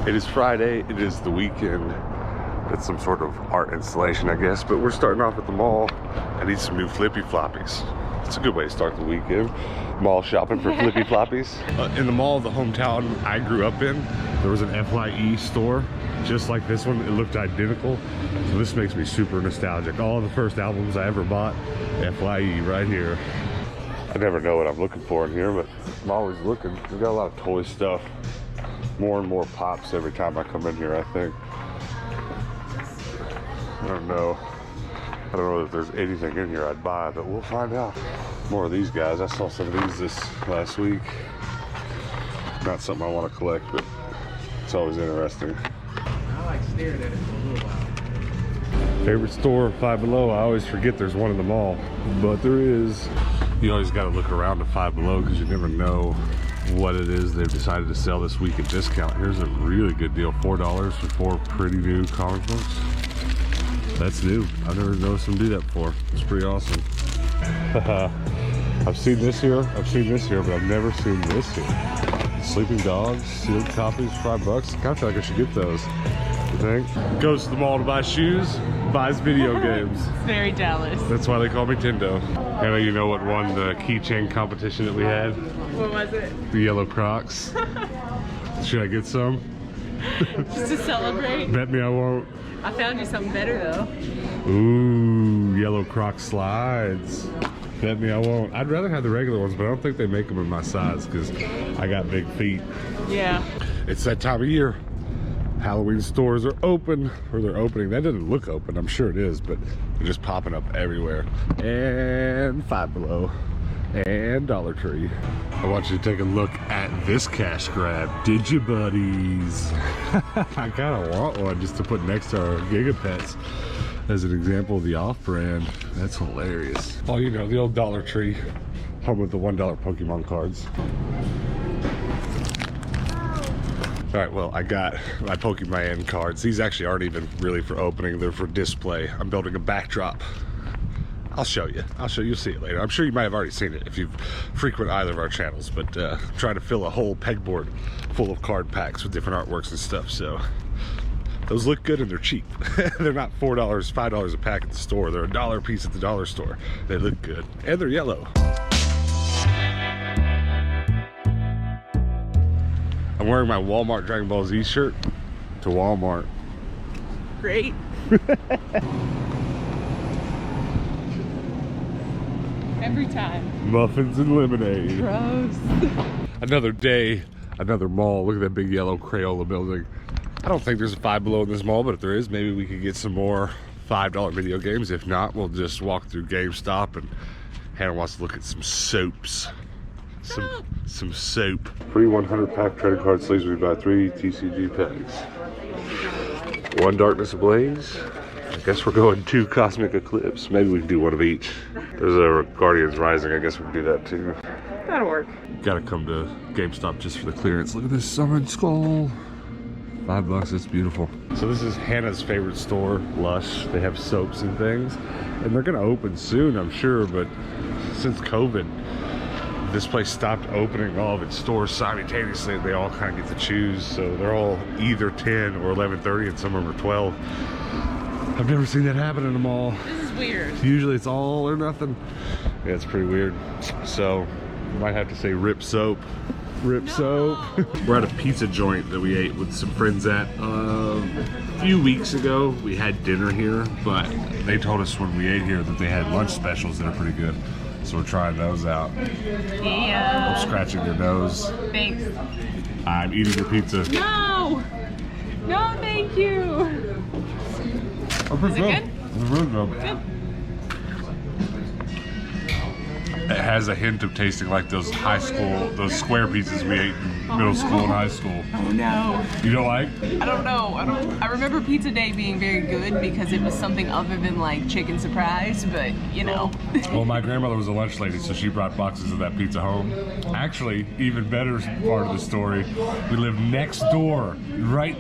It is Friday, it is the weekend. It's some sort of art installation, I guess, but we're starting off at the mall. I need some new flippy floppies. It's a good way to start the weekend. Mall shopping for flippy floppies. In the mall of the hometown I grew up in, there was an FYE store just like this one. It looked identical. So this makes me super nostalgic. All of the first albums I ever bought, FYE right here. I never know what I'm looking for in here, but I'm always looking. We got a lot of toy stuff. More and more pops every time I come in here, I think. I don't know if there's anything in here I'd buy, but we'll find out. More of these guys. I saw some of these this last week. Not something I want to collect, but it's always interesting. I like staring at it for a little while. Favorite store, Five Below. I always forget there's one in the mall, but there is. You always got to look around at Five Below because you never know what it is they've decided to sell this week at discount. Here's a really good deal, $4 for 4 pretty new comic books. That's new. I've never noticed them do that before. It's pretty awesome. I've seen this here, but I've never seen this here. Sleeping Dogs, sealed copies, $5. I kind of feel like I should get those. You think? Goes to the mall to buy shoes, buys video games. Very jealous. That's why they call me Tendo. Hannah, you know what won the keychain competition that we had? What was it? The yellow Crocs. Should I get some? Just to celebrate? Bet me I won't. I found you something better though. Ooh, yellow Croc slides. Bet me I won't. I'd rather have the regular ones, but I don't think they make them in my size because I got big feet. Yeah. It's that time of year. Halloween stores are open, or they're opening. That doesn't look open, I'm sure it is, but they're just popping up everywhere. And Five Below, and Dollar Tree. I want you to take a look at this cash grab. Digibuddies. I kind of want one just to put next to our Gigapets as an example of the off-brand. That's hilarious. Oh, you know, the old Dollar Tree, home with the $1 Pokemon cards. All right, well, I got my Pokemon cards. These actually aren't even really for opening, they're for display. I'm building a backdrop. I'll show you. You'll see it later. I'm sure you might have already seen it if you've frequented either of our channels, but trying to fill a whole pegboard full of card packs with different artworks and stuff, so those look good and they're cheap. They're not $4, $5 a pack at the store. They're $1 a piece at the dollar store. They look good, and they're yellow. I'm wearing my Walmart Dragon Ball Z shirt to Walmart. Great. Every time. Muffins and lemonade. Gross. Another day, another mall. Look at that big yellow Crayola building. I don't think there's a Five Below in this mall, but if there is, maybe we could get some more $5 video games. If not, we'll just walk through GameStop, and Hannah wants to look at some soaps. Some soap. Free 100 pack credit card sleeves. We buy 3 TCG packs. 1 Darkness Ablaze. I guess we're going 2 Cosmic Eclipse. Maybe we can do one of each. There's a Guardians Rising. I guess we can do that too. That'll work. Gotta come to GameStop just for the clearance. Look at this Summon Skull. $5, it's beautiful. So this is Hannah's favorite store, Lush. They have soaps and things. And they're gonna open soon, I'm sure, but since COVID, this place stopped opening all of its stores simultaneously. They all kind of get to choose, so they're all either 10 or 11:30, and some of them are 12. I've never seen that happen in a mall. This is weird. Usually it's all or nothing. Yeah, it's pretty weird. So, might have to say rip soap. Rip soap. We're at a pizza joint that we ate with some friends at a few weeks ago. We had dinner here, but they told us when we ate here that they had lunch specials that are pretty good. So we're trying those out. Yeah. I'm scratching your nose. Thanks. I'm eating your pizza. No! No, thank you. Oh, pretty Is it good? It's really good. Good. It has a hint of tasting like those high school, those square pizzas we ate in middle school and high school. Oh no. You don't like? I don't know. I remember Pizza Day being very good because it was something other than like chicken surprise, but you know. Well, my grandmother was a lunch lady, so she brought boxes of that pizza home. Actually, even better part of the story, we lived next door, right,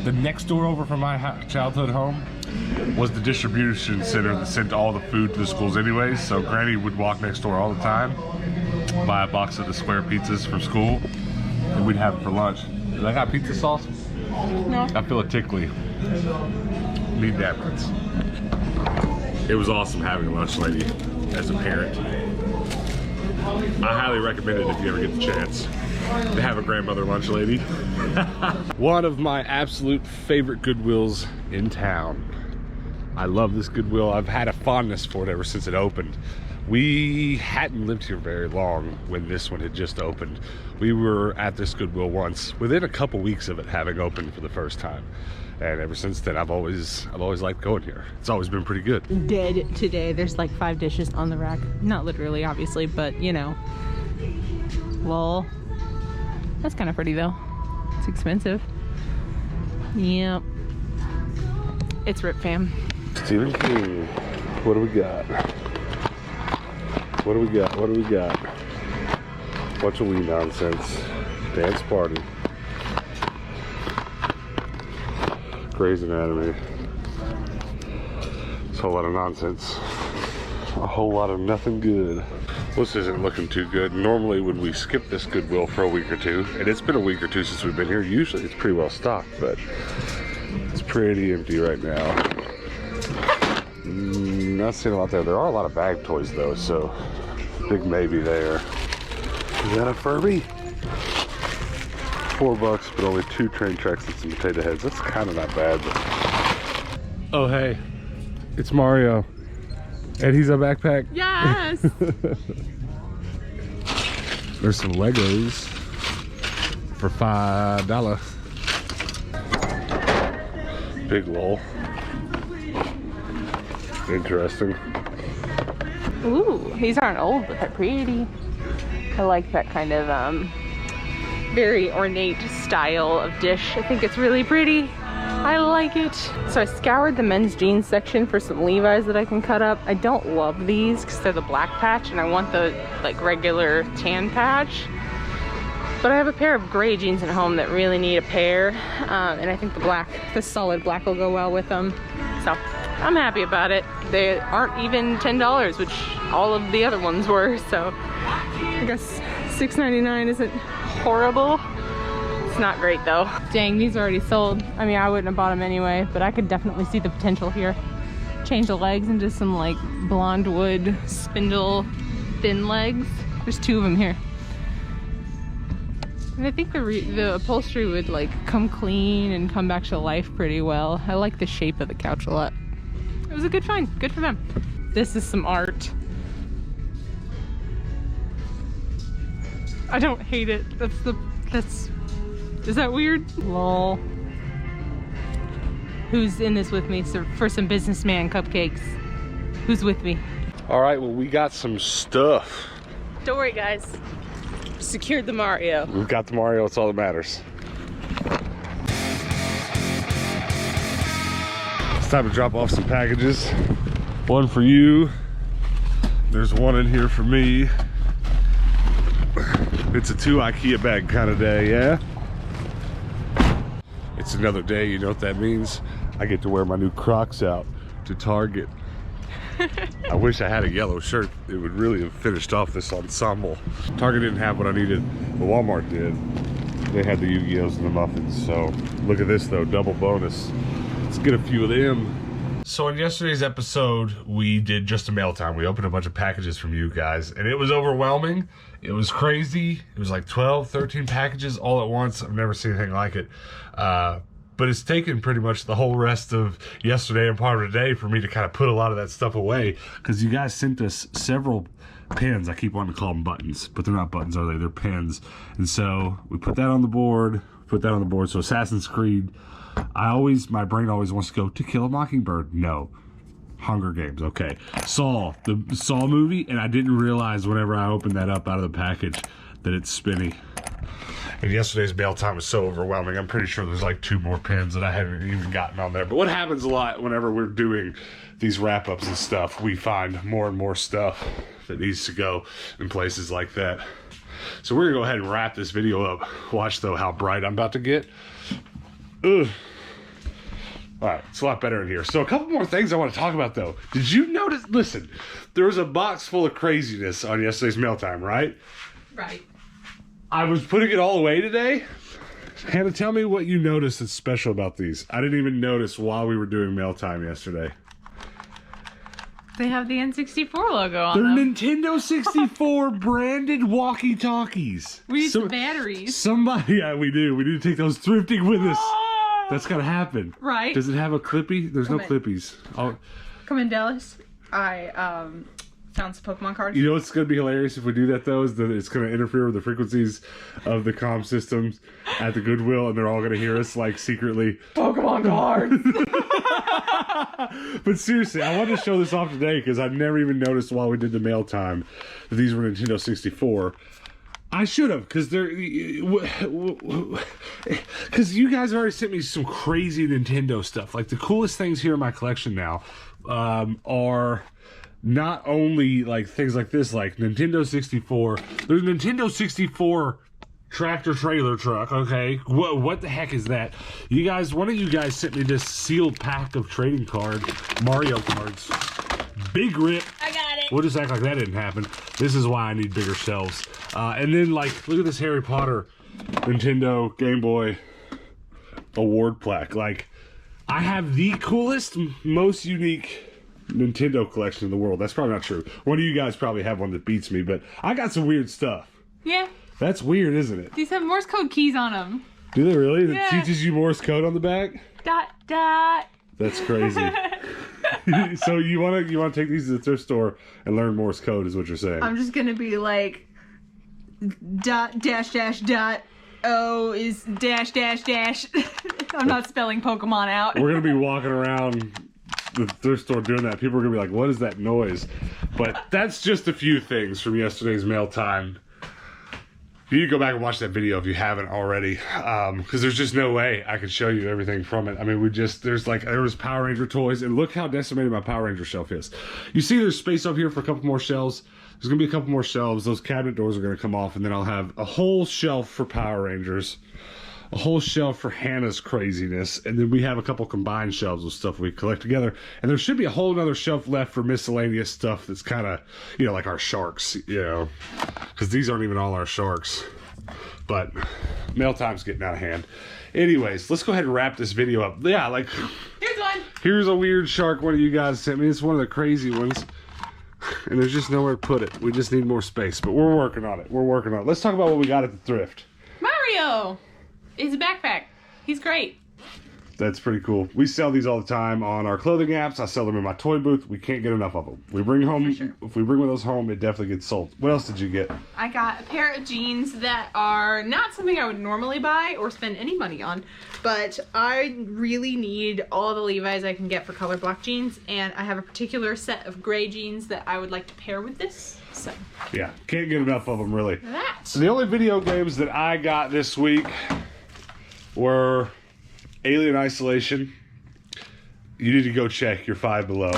the next door over from my childhood home was the distribution center that sent all the food to the schools anyways, so Granny would walk next door all the time, buy a box of the square pizzas from school, and we'd have it for lunch. I got pizza sauce. No. I feel a tickly. Need napkins. It was awesome having a lunch lady as a parent. I highly recommend it if you ever get the chance to have a grandmother lunch lady. One of my absolute favorite Goodwills in town. I love this Goodwill. I've had a fondness for it ever since it opened. We hadn't lived here very long when this one had just opened. We were at this Goodwill once within a couple weeks of it having opened for the first time. And ever since then, I've always liked going here. It's always been pretty good. Dead today. There's like 5 dishes on the rack. Not literally, obviously, but you know. Lol. That's kind of pretty though. It's expensive. Yep. It's Rip Fam. Stephen King. What do we got? What do we got? What do we got? Bunch of wee nonsense. Dance party. Grey's Anatomy. It's a whole lot of nonsense. A whole lot of nothing good. This isn't looking too good. Normally when we skip this Goodwill for a week or two, and it's been a week or two since we've been here, usually it's pretty well stocked, but it's pretty empty right now. Not seeing a lot there. There are a lot of bag toys though, so big maybe there. Is that a Furby? $4, but only 2 train tracks and some potato heads. That's kind of not bad. But... Oh, hey, it's Mario. And he's a backpack. Yes! There's some Legos for $5. Big lol. Interesting. Ooh, these aren't old, but they're pretty. I like that kind of very ornate style of dish. I think it's really pretty. I like it. So I scoured the men's jeans section for some Levi's that I can cut up. I don't love these because they're the black patch and I want the like regular tan patch. But I have a pair of gray jeans at home that really need a pair. And I think the solid black will go well with them. So I'm happy about it. They aren't even $10, which all of the other ones were. So I guess $6.99 isn't horrible. It's not great though. Dang, these are already sold. I mean, I wouldn't have bought them anyway, but I could definitely see the potential here. Change the legs into some like blonde wood spindle thin legs. There's 2 of them here. And I think the upholstery would like come clean and come back to life pretty well. I like the shape of the couch a lot. It was a good find. Good for them. This is some art. I don't hate it. Is that weird? Lol. Who's in this with me? So for some businessman cupcakes. Who's with me? All right, well, we got some stuff. Don't worry, guys. Secured the Mario. We've got the Mario, it's all that matters. It's time to drop off some packages. One for you. There's one in here for me. It's a 2 IKEA bag kind of day, yeah? It's another day, you know what that means? I get to wear my new Crocs out to Target. I wish I had a yellow shirt. It would really have finished off this ensemble. Target didn't have what I needed, but Walmart did. They had the Yu-Gi-Ohs and the muffins, so look at this though, double bonus. Let's get a few of them. So in yesterday's episode, we did just a mail time. We opened a bunch of packages from you guys, and it was overwhelming. It was crazy. It was like 12, 13 packages all at once. I've never seen anything like it. But it's taken pretty much the whole rest of yesterday and part of today for me to kind of put a lot of that stuff away, because you guys sent us several pins. I keep wanting to call them buttons, but they're not buttons, are they? They're pins. And so we put that on the board, So Assassin's Creed, my brain always wants to go To Kill a Mockingbird. No. Hunger Games, okay. Saw, the Saw movie, and I didn't realize whenever I opened that up out of the package that it's spinny. And yesterday's mail time was so overwhelming. I'm pretty sure there's like 2 more pins that I haven't even gotten on there. But what happens a lot whenever we're doing these wrap-ups and stuff, we find more and more stuff that needs to go in places like that. So we're gonna go ahead and wrap this video up. Watch though how bright I'm about to get. Ugh. All right, it's a lot better in here. So a couple more things I want to talk about though. Did you notice, listen, there was a box full of craziness on yesterday's mail time, right? Right. I was putting it all away today, Hannah, tell me what you noticed that's special about these. I didn't even notice while we were doing mail time yesterday. They have the N64 logo on They're them. Nintendo 64 branded walkie-talkies. We need some batteries. Somebody, yeah, we do. We need to take those thrifting with us. That's gotta happen. Right. Does it have a clippy? There's no in. clippies. Oh, Come in, Dallas. I found some Pokemon cards. you know what's gonna be hilarious if we do that though is that it's gonna interfere with the frequencies of the comm systems at the Goodwill, and they're all gonna hear us like secretly. Pokemon cards. But seriously, I wanted to show this off today because I never even noticed while we did the mail time that these were Nintendo 64. I should have, because you guys already sent me some crazy Nintendo stuff. Like the coolest things here in my collection now are not only like things like this, like Nintendo 64. There's Nintendo 64 tractor trailer truck. Okay, what the heck is that? You guys, one of you guys sent me this sealed pack of trading card Mario cards. Big rip. I got it. We'll just act like that didn't happen. This is why I need bigger shelves. And then, like, look at this Harry Potter Nintendo Game Boy award plaque. Like, I have the coolest, most unique Nintendo collection in the world. That's probably not true. One of you guys probably have one that beats me, but I got some weird stuff. Yeah. That's weird, isn't it? These have Morse code keys on them. Do they really? Yeah. It teaches you Morse code on the back? Dot, dot. That's crazy. So you wanna take these to the thrift store and learn Morse code, is what you're saying? I'm just gonna be like, dot, dash, dash, dot. O is dash, dash, dash. I'm not spelling Pokemon out. We're gonna be walking around the thrift store doing that. People are gonna be like, "What is that noise?" But that's just a few things from yesterday's mail time. You need to go back and watch that video if you haven't already, because there's just no way I could show you everything from it. I mean, there was Power Ranger toys, and look how decimated my Power Ranger shelf is. You see there's space up here for a couple more shelves. There's going to be a couple more shelves. Those cabinet doors are going to come off, and then I'll have a whole shelf for Power Rangers, a whole shelf for Hannah's craziness, and then we have a couple combined shelves of stuff we collect together. And there should be a whole other shelf left for miscellaneous stuff that's kind of, like our sharks, because these aren't even all our sharks. But mail time's getting out of hand. Anyways, let's go ahead and wrap this video up. Yeah, like, Here's one. here's a weird shark one of you guys sent me. It's one of the crazy ones. And there's just nowhere to put it. We just need more space, but we're working on it. Let's talk about what we got at the thrift. Mario. It's a backpack. He's great. That's pretty cool. We sell these all the time on our clothing apps. I sell them in my toy booth. We can't get enough of them. If we bring one of those home, it definitely gets sold. What else did you get? I got a pair of jeans that are not something I would normally buy or spend any money on, but I really need all the Levi's I can get for color block jeans, and I have a particular set of gray jeans that I would like to pair with this. So Yeah, can't get enough of them, really. that. So the only video games that I got this week were Alien Isolation. You need to go check your Five Below.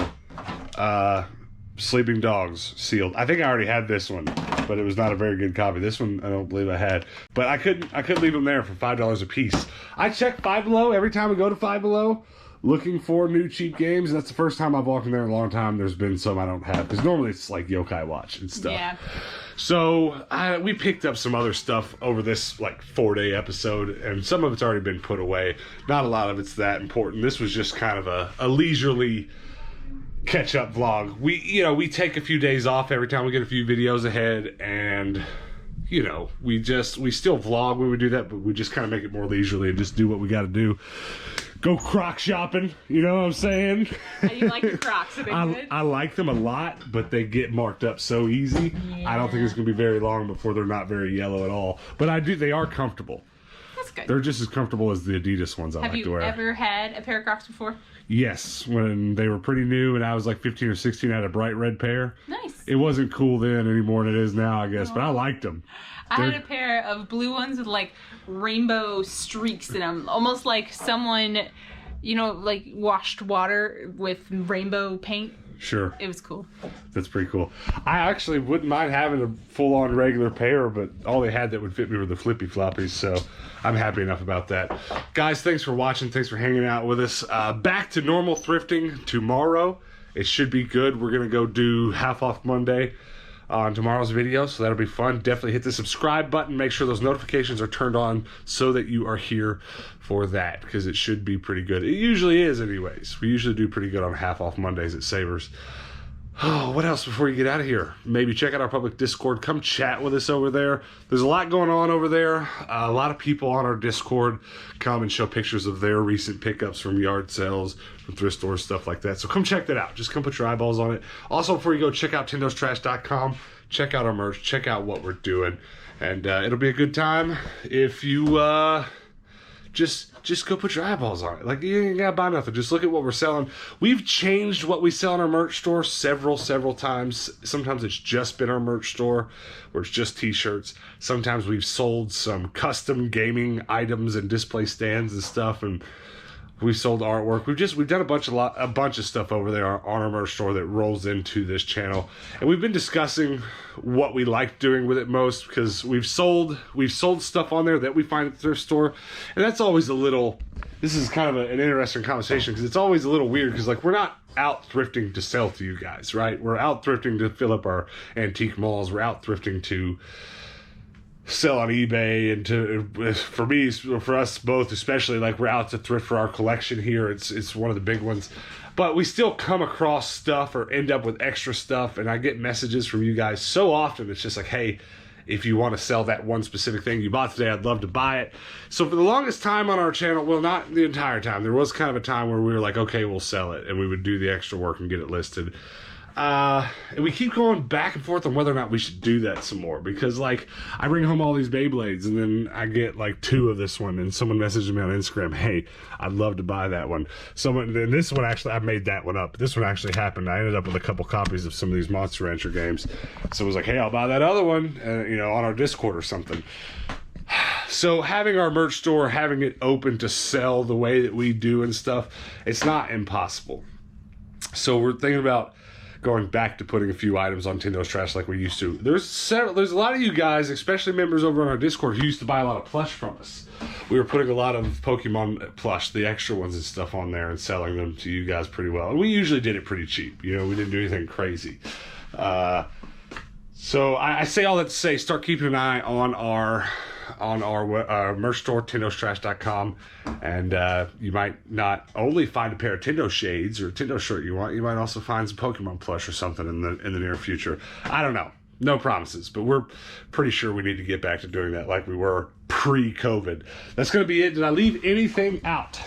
Sleeping Dogs sealed. I think I already had this one, but it was not a very good copy. This one I don't believe I had, but I couldn't leave them there for $5 a piece. I check Five Below every time we go to Five Below looking for new cheap games. That's the first time I've walked in there in a long time. There's been some I don't have, because normally it's like Yokai Watch and stuff. Yeah. So we picked up some other stuff over this like 4-day episode, and some of it's already been put away. Not a lot of it's that important. This was just kind of a leisurely catch-up vlog. We take a few days off every time we get a few videos ahead, and we still vlog when we do that, but we just kind of make it more leisurely and just do what we got to do. Go Croc shopping, you know what I'm saying? How do you like the Crocs? Are they good? I like them a lot, but they get marked up so easy. Yeah. I don't think it's going to be very long before they're not very yellow at all. But they are comfortable. That's good. They're just as comfortable as the Adidas ones I Have like to you wear. ever had a pair of Crocs before? Yes, when they were pretty new and I was like 15 or 16, I had a bright red pair. Nice. It wasn't cool then any more than it is now, I guess, but I liked them. I had a pair of blue ones with like rainbow streaks in them, almost like someone, like washed water with rainbow paint. Sure. It was cool. That's pretty cool. I actually wouldn't mind having a full-on regular pair, but all they had that would fit me were the flippy floppies, so I'm happy enough about that. Guys, thanks for watching. Thanks for hanging out with us. Back to normal thrifting tomorrow. It should be good. We're going to go do half off Monday. on tomorrow's video, so that'll be fun. Definitely hit the subscribe button. Make sure those notifications are turned on so that you are here for that, because it should be pretty good. It usually is anyways. We usually do pretty good on half off Mondays at Savers. Oh, what else before you get out of here? Maybe check out our public Discord. Come chat with us over there. There's a lot going on over there. A lot of people on our Discord come and show pictures of their recent pickups from yard sales, from thrift stores, stuff like that. So come check that out. Just come put your eyeballs on it. Also, before you go, check out tindostrash.com. Check out our merch. Check out what we're doing. And it'll be a good time if you just go put your eyeballs on it. Like, you ain't gotta buy nothing. Just look at what we're selling. We've changed what we sell in our merch store several times. Sometimes it's just been our merch store, where it's just t-shirts. Sometimes we've sold some custom gaming items and display stands and stuff, and we've sold artwork. We've done a bunch of stuff over there on our merch store that rolls into this channel. And we've been discussing what we like doing with it most, because we've sold stuff on there that we find at the thrift store. And that's always a little, this is kind of an interesting conversation, because it's always a little weird, because like, we're not out thrifting to sell to you guys, right? We're out thrifting to fill up our antique malls. We're out thrifting to sell on eBay, and for us both, especially, like, we're out to thrift for our collection here. It's one of the big ones, but we still come across stuff or end up with extra stuff, and I get messages from you guys so often. It's just like, hey, if you want to sell that one specific thing you bought today, I'd love to buy it. So for the longest time on our channel, well, not the entire time, there was kind of a time where we were like, okay, we'll sell it, and we would do the extra work and get it listed. And we keep going back and forth on whether or not we should do that some more, because like, I bring home all these Beyblades and then I get like 2 of this one, and someone messages me on Instagram, hey, I'd love to buy that one. And this one, actually, I made that one up. This one actually happened. I ended up with a couple copies of some of these Monster Rancher games. So it was like, hey, I'll buy that other one, on our Discord or something. So having our merch store, having it open to sell the way that we do and stuff, it's not impossible. So we're thinking about going back to putting a few items on Tindo's Trash like we used to. There's a lot of you guys, especially members over on our Discord, who used to buy a lot of plush from us. We were putting a lot of Pokemon plush, the extra ones and stuff, on there and selling them to you guys pretty well. And we usually did it pretty cheap. We didn't do anything crazy. So I say all that to say, start keeping an eye on our merch store, tindostrash.com, and you might not only find a pair of Tindo shades or a Tindo shirt you want, you might also find some Pokemon plush or something in the near future. I don't know. No promises, but we're pretty sure we need to get back to doing that like we were pre-COVID. That's going to be it. Did I leave anything out?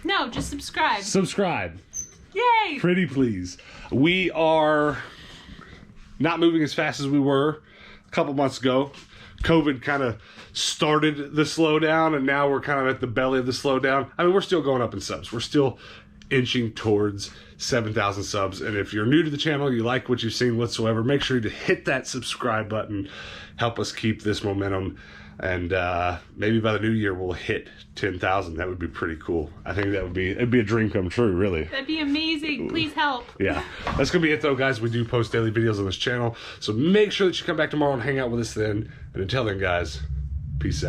No, just subscribe. Subscribe. Yay! Pretty please. We are not moving as fast as we were a couple months ago. COVID kind of started the slowdown, and now we're kind of at the belly of the slowdown. I mean, we're still going up in subs. We're still inching towards 7,000 subs. And if you're new to the channel, you like what you've seen whatsoever, make sure to hit that subscribe button. Help us keep this momentum. And maybe by the new year, we'll hit 10,000. That would be pretty cool. I think it'd be a dream come true, really. That'd be amazing. Please help. Yeah. That's going to be it, though, guys. We do post daily videos on this channel. So make sure that you come back tomorrow and hang out with us then. And until then, guys, peace out.